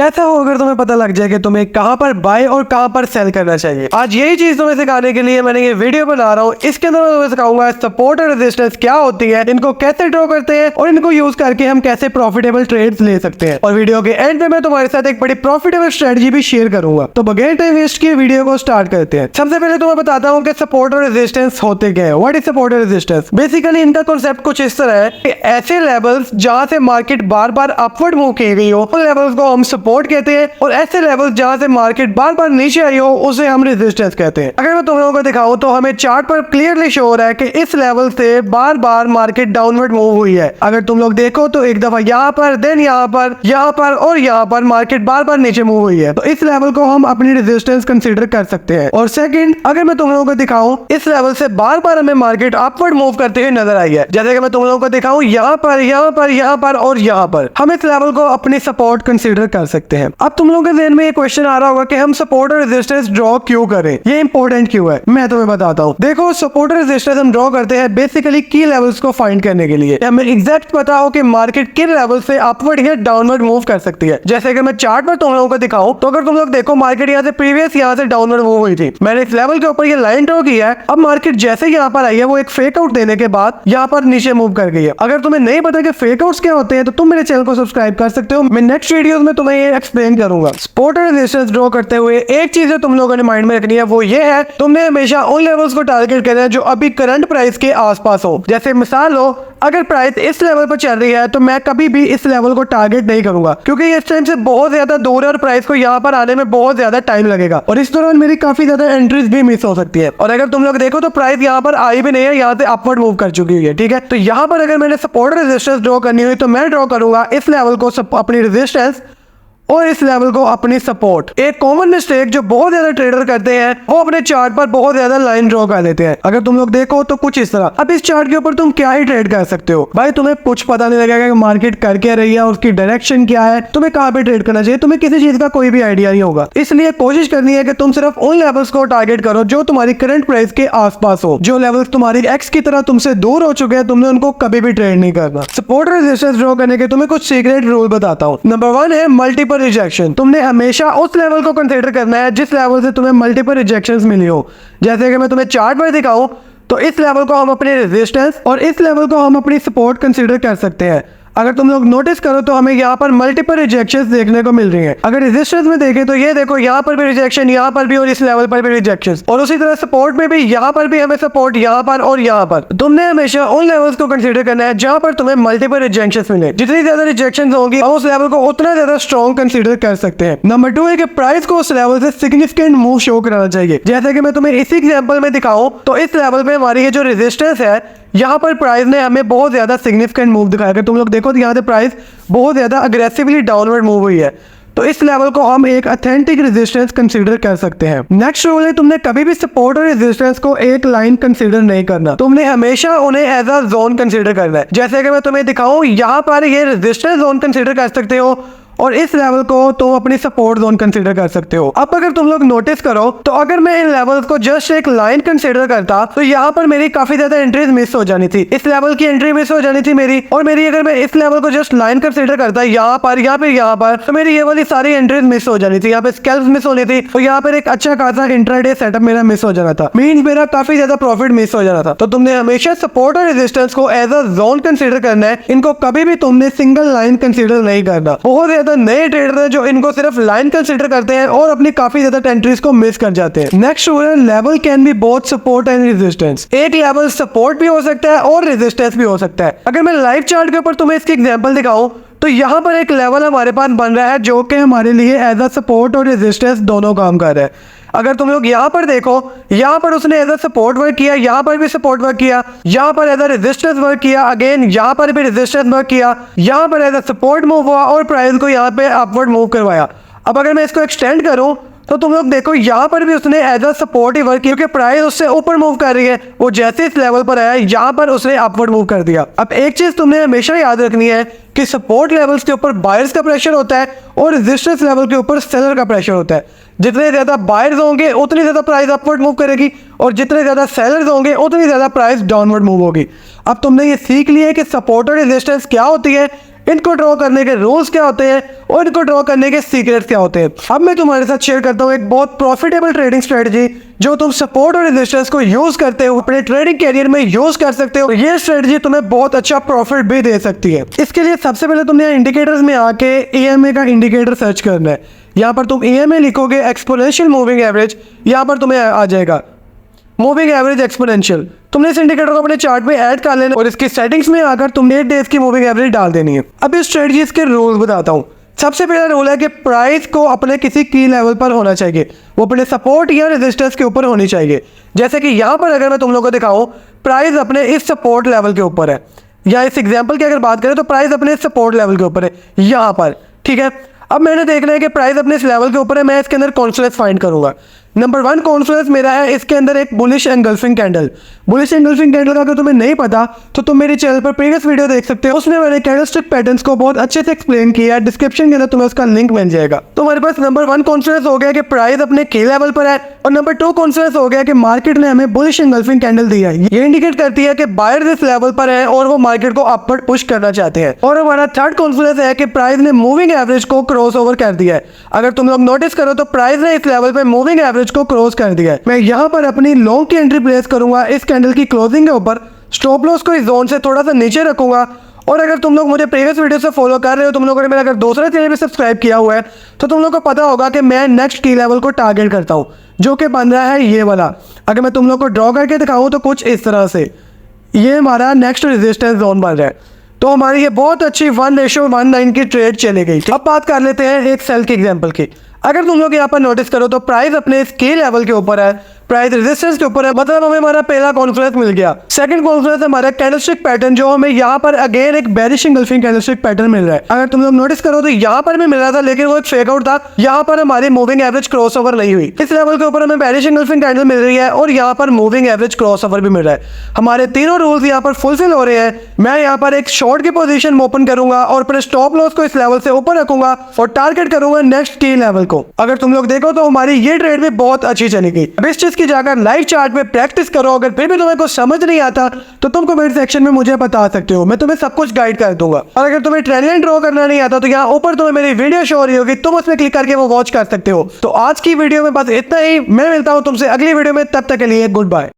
कैसा हो अगर तुम्हें पता लग जाए कि तुम्हें कहां पर बाय और कहां पर सेल करना चाहिए। आज यही चीज तुम्हें सिखाने के लिए मैंने ये वीडियो बना रहा हूँ। इसके अंदर मैं तुम्हें सिखाऊंगा सपोर्ट और रेजिस्टेंस क्या होती है, इनको कैसे ड्रॉ करते हैं और इनको यूज करके हम कैसे प्रॉफिटेबल ट्रेड्स ले सकते हैं। और वीडियो के एंड में मैं तुम्हारे साथ एक बड़ी प्रॉफिटेबल स्ट्रेटजी भी शेयर करूंगा। तो बगैर टाइम वेस्ट किए वीडियो को स्टार्ट करते हैं। सबसे पहले तुम्हें बताता हूँ कि सपोर्ट और रेजिस्टेंस होते क्या है। व्हाट इज सपोर्ट और रेजिस्टेंस? बेसिकली इनका कॉन्सेप्ट कुछ इस तरह है कि ऐसे लेवल्स जहां से मार्केट बार बार अपवर्ड मूव की गई हो उन लेवल्स को हम सपोर्ट कहते हैं, और ऐसे लेवल्स जहां से मार्केट बार बार नीचे आई हो उसे हम रेजिस्टेंस कहते हैं। अगर मैं तुम लोगों को दिखाऊं तो हमें चार्ट पर क्लियरली शो हो रहा है कि इस लेवल से बार बार मार्केट डाउनवर्ड मूव हुई है। अगर तुम लोग देखो तो एक दफा यहाँ पर, देन यहाँ पर और यहाँ पर मार्केट बार बार नीचे मूव हुई है, तो इस लेवल को हम अपनी रेजिस्टेंस कंसीडर कर सकते हैं। और सेकंड, अगर मैं तुम लोगों को दिखाऊं इस लेवल से बार बार हमें मार्केट अपवर्ड मूव करते हुए नजर आई है, जैसे कि मैं तुम लोगों को दिखाऊं यहाँ पर और यहाँ पर, हम इस लेवल को अपनी सपोर्ट कंसीडर कर सकते हैं। अब तुम लोगों के ज़हन में ये क्वेश्चन आ रहा होगा कि हम सपोर्ट और रेजिस्टेंस ड्रॉ क्यों करें, ये इंपॉर्टेंट क्यों है। मैं तुम्हें बताता हूँ। देखो, सपोर्ट और रेजिस्टेंस हम ड्रॉ करते हैं बेसिकली की लेवल्स को फाइंड करने के लिए। हमें एग्जैक्ट पता हो कि मार्केट किन लेवल से अपवर्ड या डाउनवर्ड मूव कर सकती है। जैसे कि मैं चार्ट पर तुम लोगों को दिखाऊं तो अगर तुम लोग देखो मार्केट यहाँ से प्रीवियस यहाँ से डाउनवर्ड मूव हुई थी, मैंने इस लेवल के ऊपर ये लाइन ड्रॉ की है। अब मार्केट जैसे यहाँ पर आई है वो एक फेक आउट देने के बाद यहाँ पर नीचे मूव कर गई है। अगर तुम्हें नहीं पता कि फेक आउट्स क्या होते हैं तो तुम मेरे चैनल को सब्सक्राइब कर सकते हो। मैं नेक्स्ट वीडियोस में तुम्हें ये एक्सप्लेन करूंगा। सपोर्ट और रेजिस्टेंस ड्रॉ करते हुए एक चीज तुम लोगों ने माइंड में रखनी है, वो ये है तुमने हमेशा उन लेवल्स को टारगेट करना है जो अभी करंट प्राइस के आसपास हो। जैसे मिसाल हो, अगर प्राइस इस लेवल पर चल रही है तो मैं कभी भी इस लेवल को टारगेट नहीं करूंगा, क्योंकि इस टाइम से बहुत ज्यादा दूर है और प्राइस को यहाँ पर आने में बहुत ज्यादा टाइम लगेगा और इस दौरान मेरी काफी ज्यादा एंट्रीज भी मिस हो सकती है। और अगर तुम लोग देखो तो प्राइस यहाँ पर आई भी नहीं है, यहाँ से अपवर्ड मूव कर चुकी हुई है। ठीक है, तो यहाँ पर अगर मैंने सपोर्ट रेजिस्टेंस ड्रॉ करनी हुई तो मैं ड्रॉ करूंगा इस लेवल को अपनी रेजिस्टेंस और इस लेवल को अपनी सपोर्ट। एक कॉमन मिस्टेक जो बहुत ज्यादा ट्रेडर करते हैं वो अपने चार्ट पर बहुत ज्यादा लाइन ड्रॉ कर लेते हैं। अगर तुम लोग देखो तो कुछ इस तरह। अब इस चार्ट के ऊपर तुम क्या ही ट्रेड कर सकते हो भाई, तुम्हें कुछ पता नहीं लगेगा कि मार्केट कर क्या रही है, उसकी डायरेक्शन क्या है, तुम्हें कहां पे ट्रेड करना चाहिए, तुम्हें किसी चीज का कोई भी आइडिया नहीं होगा। इसलिए कोशिश करनी है कि तुम सिर्फ उन लेवल्स को टारगेट करो जो तुम्हारी करंट प्राइस के आसपास हो। जो लेवल्स तुम्हारी एक्स की तरह तुमसे दूर हो चुके हैं तुमने उनको कभी भी ट्रेड नहीं करना। सपोर्ट रेजिस्टेंस ड्रॉ करने के तुम्हें कुछ सीक्रेट रूल बताता हूँ। नंबर 1 है मल्टीपल रिजेक्शन। तुमने हमेशा उस लेवल को कंसीडर करना है जिस लेवल से तुम्हें मल्टीपल रिजेक्शंस मिली हो। जैसे कि मैं तुम्हें चार्ट पर दिखाऊं तो इस लेवल को हम अपनी रेजिस्टेंस और इस लेवल को हम अपनी सपोर्ट कंसीडर कर सकते हैं। अगर तुम लोग नोटिस करो तो हमें यहाँ पर मल्टीपल रिजेक्शंस देखने को मिल रही हैं। अगर रेजिस्टेंस में देखें तो ये देखो यहाँ पर भी रिजेक्शन, यहाँ पर भी और इस लेवल पर भी रिजेक्शंस, और उसी तरह सपोर्ट में भी यहाँ पर भी हमें सपोर्ट यहाँ पर और यहाँ पर। तुमने हमेशा उन लेवल्स को कंसीडर करना है जहाँ पर तुम्हें मल्टीपल रिजेक्शंस मिले। जितनी ज्यादा रिजेक्शंस होंगी हम उस लेवल को उतना ज्यादा स्ट्रॉन्ग कंसीडर कर सकते हैं। नंबर 2 है कि प्राइस को उस लेवल से सिग्निफिकेंट मूव शो कराना चाहिए। जैसे कि मैं तुम्हें इसी एग्जाम्पल में दिखाऊं तो इस लेवल पे हमारी ये जो रेजिस्टेंस है यहाँ पर प्राइस ने हमें बहुत ज्यादा सिग्निफिकेंट मूव दिखाया। अगर तुम लोग देखो तो यहाँ से प्राइस बहुत ज्यादा अग्रेसिवली डाउनवर्ड मूव हुई है, तो इस लेवल को हम एक ऑथेंटिक रेजिस्टेंस कंसीडर कर सकते हैं। नेक्स्ट रूल है तुमने कभी भी सपोर्ट और रेजिस्टेंस को एक लाइन कंसीडर नहीं करना, तुमने हमेशा उन्हें एज अ जोन कंसीडर करना है। जैसे कि मैं तुम्हें दिखाऊं यहाँ पर ये रेजिस्टेंस जोन कंसीडर कर सकते हो और इस लेवल को तुम अपनी सपोर्ट जोन कंसीडर कर सकते हो। अब अगर तुम लोग नोटिस करो तो अगर मैं इन लेवल्स को जस्ट एक लाइन कंसीडर करता तो यहाँ पर मेरी काफी ज्यादा एंट्रीज मिस हो जानी थी। इस लेवल की एंट्री मिस हो जानी थी मेरी, और मेरी अगर मैं इस लेवल को जस्ट लाइन कंसीडर करता यहाँ पर यहाँ पर तो मेरी ये वाली सारी एंट्रीज मिस हो जानी थी। यहाँ पे स्कैल्प्स मिस होनी थी और यहाँ पर एक अच्छा खासा इंट्राडे सेटअप मेरा मिस हो जाना था, मींस मेरा काफी ज्यादा प्रॉफिट मिस हो जाना था। तो तुमने हमेशा सपोर्ट और रेजिस्टेंस को एज अ जोन कंसीडर करना है, इनको कभी भी तुमने सिंगल लाइन कंसीडर नहीं करना। बहुत ज्यादा नए ट्रेडर जो इनको सिर्फ लाइन कंसीडर करते हैं और अपनी काफी ज्यादा एंट्रीज को मिस कर जाते हैं। नेक्स्ट रूल है level can be both support and resistance. एक लेवल सपोर्ट भी हो सकता है और रेजिस्टेंस भी हो सकता है। अगर मैं लाइव चार्ट के ऊपर तुम्हें इसकी एग्जांपल दिखाऊं तो यहाँ पर एक लेवल हमारे पास बन रहा है जो कि हमारे लिए एज अ सपोर्ट और रेजिस्टेंस दोनों काम कर रहा है। अगर तुम लोग यहाँ पर देखो, यहाँ पर उसने एज अ सपोर्ट वर्क किया, यहाँ पर भी सपोर्ट वर्क किया, यहाँ पर एज अ रेजिस्टेंस वर्क किया, अगेन यहाँ पर भी रेजिस्टेंस वर्क किया, यहाँ पर एज अ सपोर्ट मूव हुआ और प्राइस को यहाँ पे अपवर्ड मूव करवाया। अब अगर मैं इसको एक्सटेंड करूं तो तुम लोग देखो यहाँ पर भी उसने एज अ सपोर्ट ही वर्क किया, क्योंकि प्राइस उससे ऊपर मूव कर रही है। वो जैसे इस लेवल पर आया यहाँ पर उसने अपवर्ड मूव कर दिया। अब एक चीज तुमने हमेशा याद रखनी है कि सपोर्ट लेवल्स के ऊपर बायर्स का प्रेशर होता है और रेजिस्टेंस लेवल के ऊपर सेलर का प्रेशर होता है। जितने ज्यादा बायर्स होंगे उतनी ज्यादा प्राइस अपवर्ड मूव करेगी और जितने ज्यादा सेलर्स होंगे उतनी ज्यादा प्राइस डाउनवर्ड मूव होगी। अब तुमने ये सीख लिया है कि सपोर्ट और रेजिस्टेंस क्या होती है, इनको ड्रॉ करने के रूल्स क्या होते हैं और इनको ड्रॉ करने के सीक्रेट्स क्या होते हैं। अब मैं तुम्हारे साथ शेयर करता हूँ एक बहुत प्रॉफिटेबल ट्रेडिंग स्ट्रेटजी जो तुम सपोर्ट और रेजिस्टेंस को यूज करते हो अपने ट्रेडिंग कैरियर में यूज कर सकते हो। ये स्ट्रेटजी तुम्हें बहुत अच्छा प्रॉफिट भी दे सकती है। इसके लिए सबसे पहले तुमने इंडिकेटर्स में आके EMA का इंडिकेटर सर्च करना है। यहाँ पर तुम EMA लिखोगे, एक्सपोनेंशियल मूविंग एवरेज, यहाँ पर तुम्हें आ जाएगा मूविंग एवरेज एक्सपोनेंशियल। तुमने इस इंडिकेटर को अपने चार्ट में ऐड कर लेना और इसकी सेटिंग्स में आकर तुमने 8 डेज की मूविंग एवरेज डाल देनी है। अब इस स्ट्रेटजी के रूल्स बताता हूँ। सबसे पहला रूल है कि प्राइस को अपने किसी की लेवल पर होना चाहिए, वो अपने सपोर्ट या रेजिस्टेंस के ऊपर होनी चाहिए। जैसे कि यहाँ पर अगर मैं तुम लोगों को दिखाऊं, प्राइस अपने इस सपोर्ट लेवल के ऊपर है, या इस एग्जाम्पल की अगर बात करें तो प्राइस अपने इस सपोर्ट लेवल के ऊपर है यहाँ पर, ठीक है। अब मैंने देखना है कि प्राइस अपने इस लेवल के ऊपर है, मैं इसके अंदर कॉन्फ्लुएंस फाइंड करूंगा। नंबर 1 कॉन्फ्लुएंस मेरा है इसके अंदर एक bullish engulfing candle. Bullish engulfing candle का अगर तुम्हें नहीं पता तो तुम मेरे चैनल पर प्रीवियस वीडियो देख सकते हो, उसमें मैंने कैंडलस्टिक पैटर्न्स को बहुत अच्छे से एक्सप्लेन किया है। डिस्क्रिप्शन के अंदर तुम्हें उसका लिंक मिल जाएगा। तो हमारे पास नंबर 1 कॉन्फ्लुएंस हो गया कि प्राइस अपने की लेवल पर है, और नंबर 2 कॉन्फ्लुएंस हो गया कि मार्केट ने हमें बुलिश एंगल्फिंग कैंडल दी है। ये इंडिकेट करती है कि बायर इस लेवल पर है और वो मार्केट को अपवर्ड पुश करना चाहते हैं। और हमारा थर्ड कॉन्फ्लुएंस है कि प्राइस ने मूविंग एवरेज को क्रॉस ओवर कर दिया है। अगर तुम लोग नोटिस करो तो प्राइस ने इस लेवल पे मूविंग एवरेज को क्रॉस कर दिया है। मैं यहाँ पर अपनी लॉन्ग की एंट्री प्लेस करूंगा इस कैंडल की क्लोजिंग के ऊपर, स्टॉप लॉस को इस जोन से थोड़ा सा नीचे रखूंगा। और अगर तुम लोग मुझे प्रीवियस वीडियो से फॉलो कर रहे हो, तुम लोगों ने मेरा अगर दूसरे चैनल पे सब्सक्राइब किया हुआ है तो तुम लोग को पता होगा कि मैं नेक्स्ट की लेवल को टारगेट करता हूँ, जो कि बन रहा है ये वाला। अगर मैं तुम लोग को ड्रॉ करके दिखाऊँ तो कुछ इस तरह से ये हमारा नेक्स्ट रेजिस्टेंस जोन बन रहा है। तो हमारी ये बहुत अच्छी 1:19 की ट्रेड चली गई। अब बात कर लेते हैं एक सेल की एग्जांपल की। अगर तुम लोग यहाँ पर नोटिस करो तो प्राइस अपने स्केल लेवल के ऊपर है, प्राइस रेजिस्टेंस के ऊपर है, मतलब हमें हमारा पहला कॉन्फ्लुएंस मिल गया। सेकंड कॉन्फ्लुएंस हमारा कैंडलस्टिक पैटर्न, जो हमें यहाँ पर अगेन एक बेरिश एंगल्फिंग कैंडलस्टिक पैटर्न मिल रहा है। अगर तुम लोग नोटिस करो तो यहाँ पर भी मिल रहा था, लेकिन वो एक फेक आउट था। यहाँ पर हमारी मूविंग एवरेज क्रॉस ओवर नहीं हुई। इस लेवल के ऊपर हमें बेरिश एंगल्फिंग कैंडल मिल रही है और यहाँ पर मूविंग एवरेज क्रॉस ओवर भी मिल रहा है। हमारे तीनों रूल्स यहाँ पर फुलफिल हो रहे हैं। मैं यहाँ पर एक शॉर्ट की पोजीशन ओपन करूंगा और अपने स्टॉप लॉस को इस लेवल से ऊपर रखूंगा और टारगेट करूंगा नेक्स्ट की लेवल को। अगर तुम लोग देखो तो हमारी ये ट्रेड भी बहुत अच्छी चली गई। अब इस चीज की जाकर लाइव चार्ट में प्रैक्टिस करो। अगर फिर भी तुम्हें कुछ समझ नहीं आता तो तुम कमेंट सेक्शन में मुझे बता सकते हो, मैं तुम्हें सब कुछ गाइड कर दूंगा। और अगर तुम्हें ट्रेंड लाइन ड्रॉ करना नहीं आता तो यहाँ ऊपर तुम्हें मेरी वीडियो शो हो रही होगी, तुम उसमें क्लिक करके वो वॉच कर सकते हो। तो आज की वीडियो में बस इतना ही। मैं मिलता हूँ तुमसे अगली वीडियो में, तब तक के लिए गुड बाय।